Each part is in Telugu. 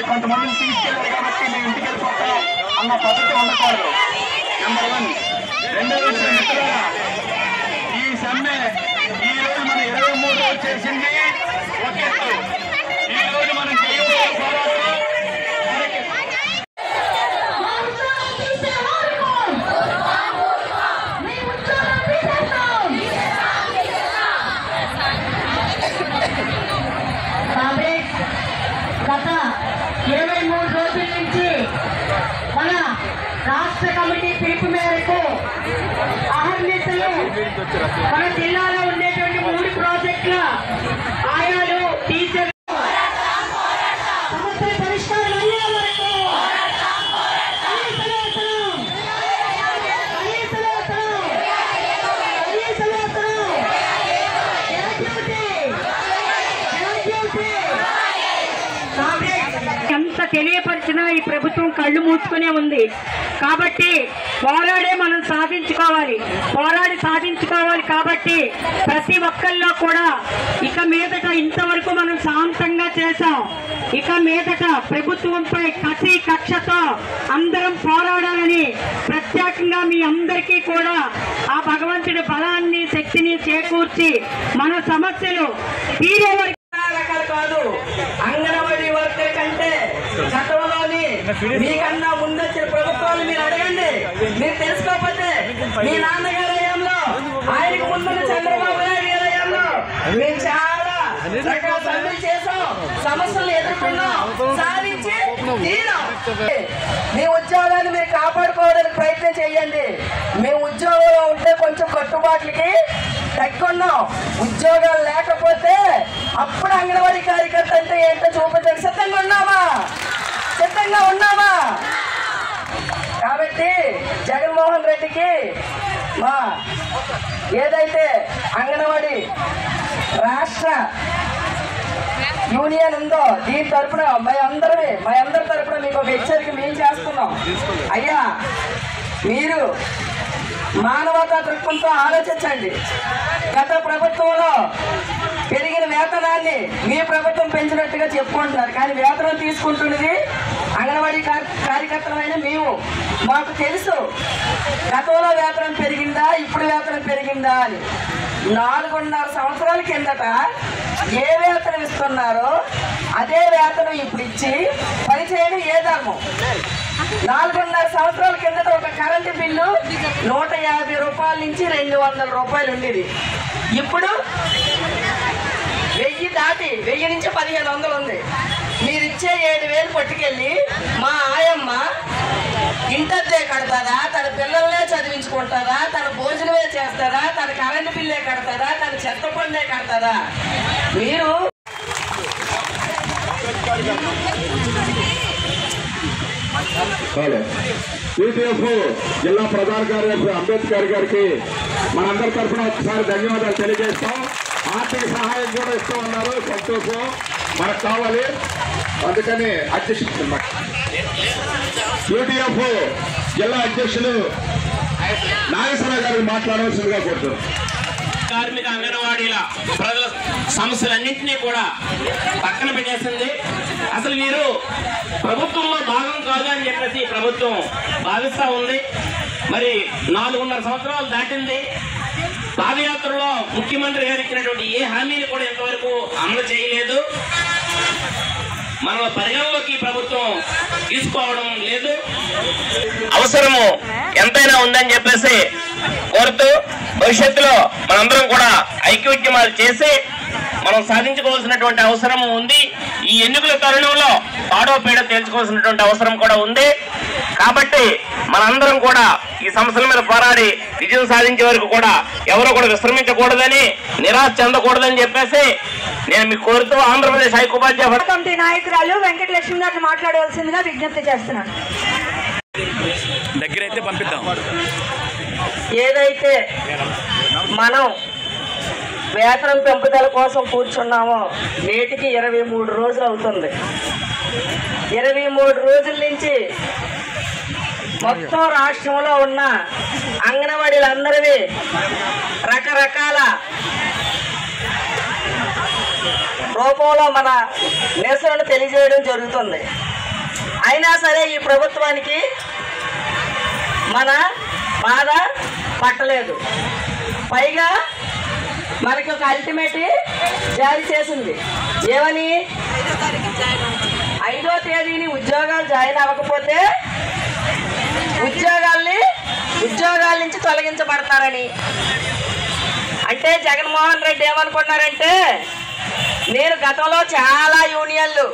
కొంతమందిని తీసుకెళ్ళారు కాబట్టి మేము ఇంటికి వెళ్ళిపోతాం అన్న పద్ధతి ఉండకూడదు. నెంబర్ 1. రెండో విషయం మిత్రులారా, ఈ సమ్మె ఈ రోజు మనం 23 రోజులు చేసింది ఒక ఎత్తు. ఈ రోజు మనం చేయబోయే పోరాటం గత 23 రోజుల నుంచి మన రాష్ట్ర కమిటీ పిలుపు మేరకు అహర్నిశలు మన జిల్లాలో ఉండేటువంటి 3 ప్రాజెక్టుల ఆయాలు టీచర్లు సమస్యల పరిష్కారం అయ్యే వరకు ఎంత తెలియపరిచినా ఈ ప్రభుత్వం కళ్ళు మూసుకునే ఉంది. కాబట్టి పోరాడే మనం సాధించుకోవాలి కాబట్టి ప్రతి ఒక్కరిలో కూడా ఇక మీదట ఇంతవరకు మనం శాంతంగా చేశాం. ఇక మీదట ప్రభుత్వంపై కసి కక్షతో అందరం పోరాడాలని ప్రత్యేకంగా మీ అందరికీ కూడా ఆ భగవంతుడి బలాన్ని శక్తిని చేకూర్చి మన సమస్యలు తీరే వరకు కాదు. అంగన్వాడీ వర్కర్ కంటే చట్టంలోని మీకన్నా ముందొచ్చిన ప్రభుత్వాలు మీరు అడగండి. మీరు తెలుసుకోకపోతే మీ నాన్నగారి హయాంలో, ఆయనకు ముందున్న చంద్రబాబు నాయుడు గారి హయాంలో మేము చాలా రకాల సమ్మెలు చేసాం, సమస్యలు ఎదుర్కొన్నాం, సాధించి తీరాం. మీ ఉద్యోగాన్ని మీరు కాపాడుకోవడానికి ప్రయత్నం చేయండి. మేము ఉద్యోగంలో ఉంటే కొంచెం కట్టుబాట్లకి తగ్గున్నాం. ఉద్యోగాలు లేకపోతే అప్పుడు అంగన్వాడీ కార్యకర్త అంటే ఏంటో చూపించడానికి సిద్ధంగా ఉన్నామా? కాబట్టి జగన్మోహన్ రెడ్డికి మా ఏదైతే అంగన్వాడీ రాష్ట్ర యూనియన్ ఉందో దీని తరఫున మా అందరి తరఫున మీకు ఒక హెచ్చరిక మేము చేస్తున్నాం. అయ్యా, మీరు మానవతా దృక్పథంతో ఆలోచించండి. గత ప్రభుత్వంలో పెరిగిన వేతనాన్ని మీ ప్రభుత్వం పెంచినట్టుగా చెప్పుకుంటున్నారు, కానీ వేతనం తీసుకుంటున్నది అంగన్వాడీ కార్యకర్తలమైన మేము. మాకు తెలుసు గతంలో వేతనం పెరిగిందా, ఇప్పుడు వేతనం పెరిగిందా అని. 4.5 సంవత్సరాల కిందట ఏ వేతనం ఇస్తున్నారో అదే వేతనం ఇప్పుడు ఇచ్చి పనిచేయడం ఏ ధర్మం? 4.5 సంవత్సరాల కిందట ఒక కరెంటు బిల్లు 150 రూపాయల నుంచి 200 రూపాయలు ఉండేది. ఇప్పుడు 1000 దాటి 1000 నుంచి 1500 ఉంది. మీరిచ్చే 7000 పట్టుకెళ్ళి మా ఆయమ్మ ఇంటద్దే కడతాదా, తన పిల్లల్నే చదివించుకుంటుందా, తన భోజనమే చేస్తుందా, తన కరెంటు బిల్లే కడతాదా, తన చెత్త పన్నే కడతాదా? మీరు యూటీఎఫ్ జిల్లా ప్రధాన కార్యదర్శి అంబేద్కర్ గారికి మనందరి తరఫున ఒకసారి ధన్యవాదాలు తెలియజేస్తాం. ఆర్థిక సహాయం కూడా ఇస్తూ ఉన్నారు, సంతోషం, మనకు కావాలి. అందుకని అధ్యక్షుడు యూటీఎఫ్ జిల్లా అధ్యక్షులు నాగేశ్వరరావు గారికి మాట్లాడవలసిందిగా కోరుతున్నాం. కార్మిక అంగన్వాడీల ప్రజల సమస్యలన్నింటినీ కూడా పక్కన పెట్టేసింది. అసలు వీరు ప్రభుత్వంలో భాగం కాదు అని చెప్పేసి ప్రభుత్వం భావిస్తూ ఉంది. మరి 4.5 సంవత్సరాలు దాటింది. పాదయాత్రలో ముఖ్యమంత్రి గారు ఇచ్చినటువంటి ఏ హామీని కూడా ఇంతవరకు అమలు చేయలేదు. మన పరిగణలోకి ప్రభుత్వం తీసుకోవడం లేదు. అవసరము ఎంతైనా ఉందని చెప్పేసి కోరుతూ భవిష్యత్తులో మనందరం కూడా ఐక్యోద్యమాలు చేసి మనం సాధించుకోవాల్సినటువంటి అవసరం ఉంది. ఈ ఎన్నికల తరుణంలో పాడో పీడ తేల్చుకోవాల్సినటువంటి అవసరం కూడా ఉంది. కాబట్టి మనందరం కూడా ఈ సమస్యల మీద పోరాడి విజయం సాధించే వరకు కూడా ఎవరో కూడా విశ్రమించకూడదని, నిరాశ చెందకూడదని చెప్పేసి నేను మీకు కోరుతూ ఆంధ్రప్రదేశ్ ఐక్యోపాధ్యాయ కమిటీ నాయకురాలు వెంకటలక్ష్మి గారిని మాట్లాడవలసిందిగా విజ్ఞప్తి చేస్తున్నాను. దగ్గరైతే పంపిద్దాం. ఏదైతే మనం వేతనం పెంపుదల కోసం కూర్చున్నామో నేటికి 23 రోజులు అవుతుంది. 23 రోజుల నుంచి మొత్తం రాష్ట్రంలో ఉన్న అంగన్వాడీలందరివి రకరకాల రూపంలో మన నిరసనను తెలియజేయడం జరుగుతుంది. అయినా సరే ఈ ప్రభుత్వానికి మన బాధ పట్టలేదు. పైగా మనకి ఒక అల్టిమేట్ జారీ చేసింది. ఏమని? 5వ తేదీని ఉద్యోగాలు జాయిన్ అవ్వకపోతే ఉద్యోగాల నుంచి తొలగించబడతారని. అంటే జగన్మోహన్ రెడ్డి ఏమనుకున్నారంటే, నేను గతంలో చాలా యూనియన్లు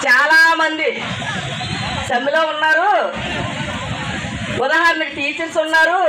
చాలా మంది సమ్మెలో ఉన్నారు, ఉదాహరణకి టీచర్స్ ఉన్నారు,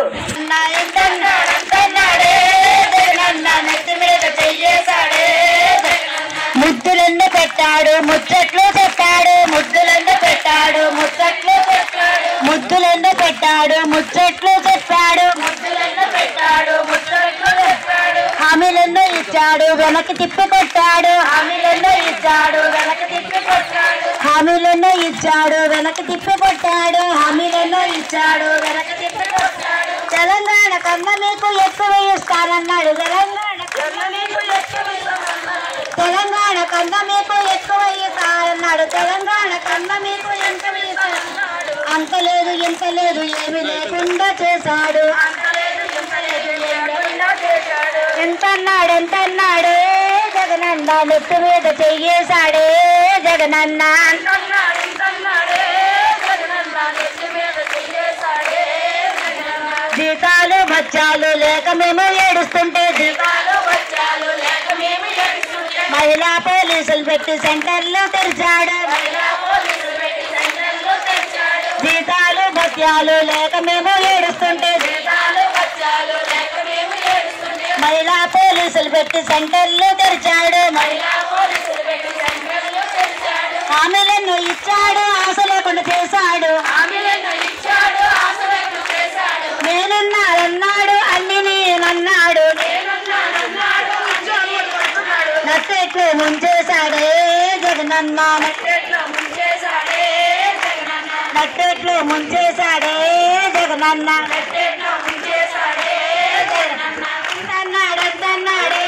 ముద్దులన్నీ పెట్టాడు, ముచ్చట్లు చెప్పాడు, ముద్దులన్నీ పెట్టాడు, ముచ్చట్లు చెప్పాడు, ముద్దులన్నీ పెట్టాడు, ముచ్చట్లు చెప్పాడు, ముద్దులన్నీ పెట్టాడు, ముచ్చట్లు చెప్పాడు, హామీలెన్నో ఇచ్చాడు, వెనక్కి తిప్పి కొట్టాడు, హామీలెన్నో ఇచ్చాడు, వెనక్కి తిప్పి కొట్టాడు, హామీలెన్నో ఇచ్చాడు, వెనక్కి తిప్పి కొట్టాడు, హామీలెన్నో ఇచ్చాడు, వెనక్కి తిప్పి కొట్టాడు. తెలంగాణ కన్నా మీకు ఎక్కువ ఇస్తానన్నాడు, తెలంగాణ కన్నా మీకు ఎక్కువ ఇస్తానన్నాడు, తెలంగాణ కన్నా మీకు ఎక్కువ ఇస్తానన్నాడు, తెలంగాణ కన్నా మీకు ఎంత ఇస్తానన్నాడు. అంత లేదు ఇంత లేదు ఏమి లేకుండా చేశాడు, ఎంతన్నాడే జగనన్న నెత్తి మీద చెయ్యేశాడే జగనన్న, జీతాలు బచ్చాలు లేక మేము ఏడుస్తుంటే, జీతాలు బచ్చాలు లేక మేము ఏడుస్తుంటే, మహిళా పోలీసులు పెట్టి సెంటర్లు తెరిచాడు, జీతాలు బత్యాలు లేక మేము ఏడుస్తుంటే, జీతాలు బత్యాలు లేక మేము ఏడుస్తుంటే, మహిళా పోలీసులు పెట్టి సెంటర్లు తెరిచాడు, హామీలను ఇచ్చాడు, ఆశ లేకుండా చేశాడు, నేనున్నాడన్నాడు, అన్ని నేనన్నాడు, నట్టెట్లు ముంచేశాడే జగనన్న, నట్టెట్లు ముంచేశాడే జగనన్న, ఇంతన్నాడే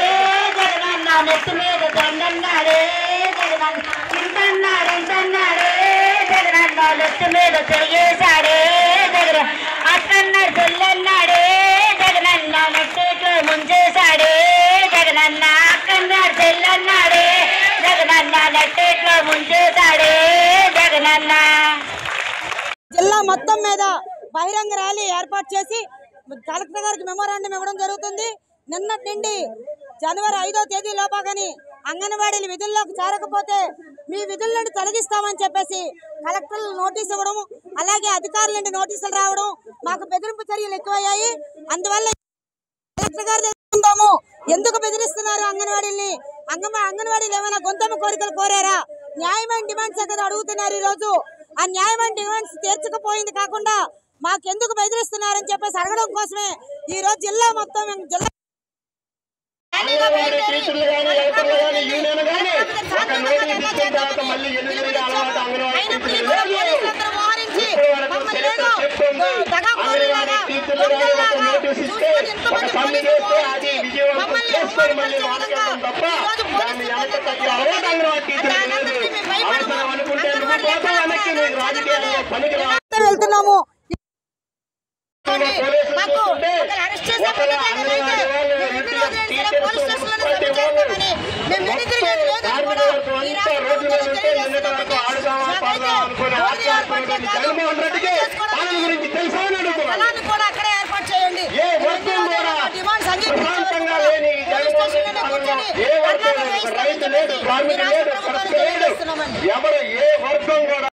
జగనన్న నెత్తి మీద దండన్నాడే జగనన్న, ఇంతన్నాడే జగనన్న నెత్తి మీద చెయ్యేశాడే జగన్, అక్కన్నాడు చెల్లన్నాడే జగనన్న నెట్టేట్లో ముంచేశాడే జగనన్న, అక్కన్నాడు చెల్లన్నాడే జగనన్న నెట్టేట్లో ముంచేశాడే జగనన్న. జిల్లా మొత్తం మీద బహిరంగ ర్యాలీ ఏర్పాటు చేసి కలెక్టర్ గారికి మెమోరాండం ఇవ్వడం జరుగుతుంది. నిన్నటి నుండి జనవరి 5వ తేదీ లోపా కానీ అంగన్వాడీలు విధుల్లోకి చేరకపోతే మీ విధుల నుండి తొలగిస్తామని చెప్పేసి కలెక్టర్లు నోటీసు ఇవ్వడం, అలాగే అధికారుల నుండి నోటీసులు రావడం, మాకు బెదిరింపు చర్యలు ఎక్కువయ్యాయి. అందువల్ల కలెక్టర్ గారు తెలుసుకుందాము, ఎందుకు బెదిరిస్తున్నారు అంగన్వాడీల్ని, అంగన్వాడీలు ఏమైనా గొంతమ్మ కోరికలు కోరారా, న్యాయమైన డిమాండ్స్ ఎక్కడ అడుగుతున్నారు. ఈ రోజు ఆ న్యాయమైన డిమాండ్స్ తీర్చకపోయింది కాకుండా మాకెందుకు బెదిరిస్తున్నారని చెప్పేసి అడగడం కోసమే ఈ రోజు జిల్లా మొత్తం జిల్లా వెళ్తున్నాము. అక్కడే ఏర్పాటు చేయండి. ఎవరు ఏ వర్గం కూడా